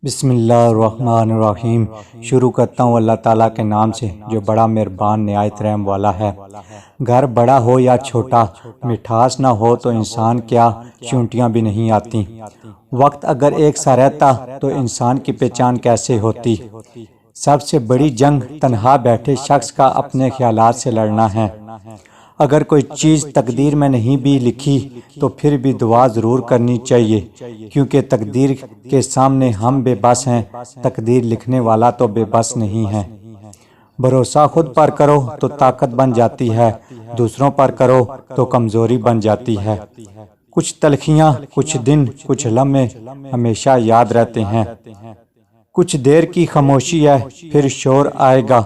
بسم اللہ الرحمن الرحیم۔ شروع کرتا ہوں اللہ تعالیٰ کے نام سے جو بڑا مہربان نہایت رحم والا ہے۔ گھر بڑا ہو یا چھوٹا، مٹھاس نہ ہو تو انسان کیا چونٹیاں بھی نہیں آتی۔ وقت اگر ایک سا رہتا تو انسان کی پہچان کیسے ہوتی۔ سب سے بڑی جنگ تنہا بیٹھے شخص کا اپنے خیالات سے لڑنا ہے۔ اگر کوئی چیز تقدیر میں نہیں بھی لکھی تو پھر بھی دعا ضرور کرنی چاہیے، کیونکہ تقدیر کے سامنے ہم بے بس ہیں، تقدیر لکھنے والا تو بے بس نہیں ہے۔ بھروسہ خود پر کرو تو طاقت بن جاتی ہے، دوسروں پر کرو تو کمزوری بن جاتی ہے۔ کچھ تلخیاں، کچھ دن، کچھ لمحے ہمیشہ یاد رہتے ہیں۔ کچھ دیر کی خاموشی ہے، پھر شور آئے گا۔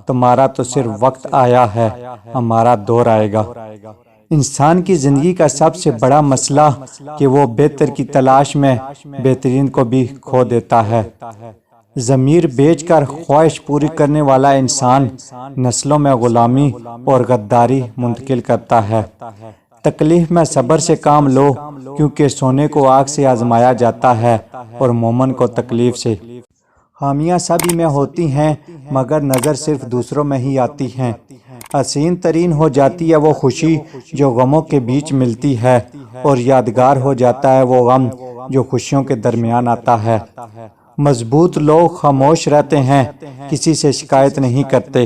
تمہارا تو صرف وقت آیا ہے، ہمارا دور آئے گا۔ انسان کی زندگی کا سب سے بڑا مسئلہ کہ وہ بہتر کی تلاش میں بہترین کو بھی کھو دیتا ہے۔ ضمیر بیچ کر خواہش پوری کرنے والا انسان نسلوں میں غلامی اور غداری منتقل کرتا ہے۔ تکلیف میں صبر سے کام لو، کیونکہ سونے کو آگ سے آزمایا جاتا ہے اور مومن کو تکلیف سے۔ خامیاں سبھی میں ہوتی ہیں مگر نظر صرف دوسروں میں ہی آتی ہیں۔ حسین ترین ہو جاتی ہے وہ خوشی جو غموں کے بیچ ملتی ہے، اور یادگار ہو جاتا ہے وہ غم جو خوشیوں کے درمیان آتا ہے۔ مضبوط لوگ خاموش رہتے ہیں، کسی سے شکایت نہیں کرتے۔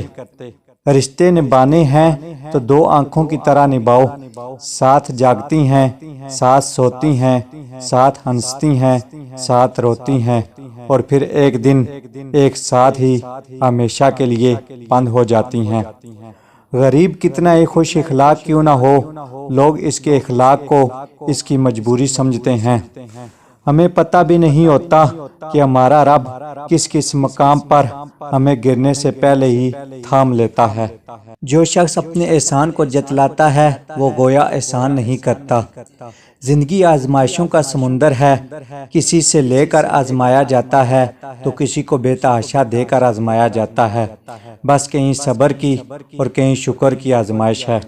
رشتے نبھانے ہیں تو دو آنکھوں کی طرح نبھاؤ، ساتھ جاگتی ہیں، ساتھ سوتی ہیں، ساتھ ہنستی ہیں، ساتھ روتی ہیں، اور پھر ایک دن ایک ساتھ ہی ہمیشہ کے لیے بند ہو جاتی ہیں۔ غریب کتنا ہی خوش اخلاق کیوں نہ ہو، لوگ اس کے اخلاق کو اس کی مجبوری سمجھتے ہیں۔ ہمیں پتہ بھی نہیں ہوتا کہ ہمارا رب کس کس مقام پر ہمیں گرنے سے پہلے ہی تھام لیتا ہے۔ جو شخص اپنے احسان کو جتلاتا ہے وہ گویا احسان نہیں کرتا۔ زندگی آزمائشوں کا سمندر ہے، کسی سے لے کر آزمایا جاتا ہے تو کسی کو بے تحاشا دے کر آزمایا جاتا ہے۔ بس کہیں صبر کی اور کہیں شکر کی آزمائش ہے۔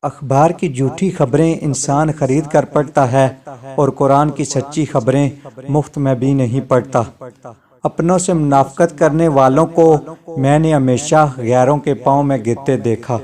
اخبار کی جھوٹی خبریں انسان خرید کر پڑھتا ہے، اور قرآن کی سچی خبریں مفت میں بھی نہیں پڑھتا۔ اپنوں سے منافقت کرنے والوں کو میں نے ہمیشہ غیروں کے پاؤں میں گرتے دیکھا۔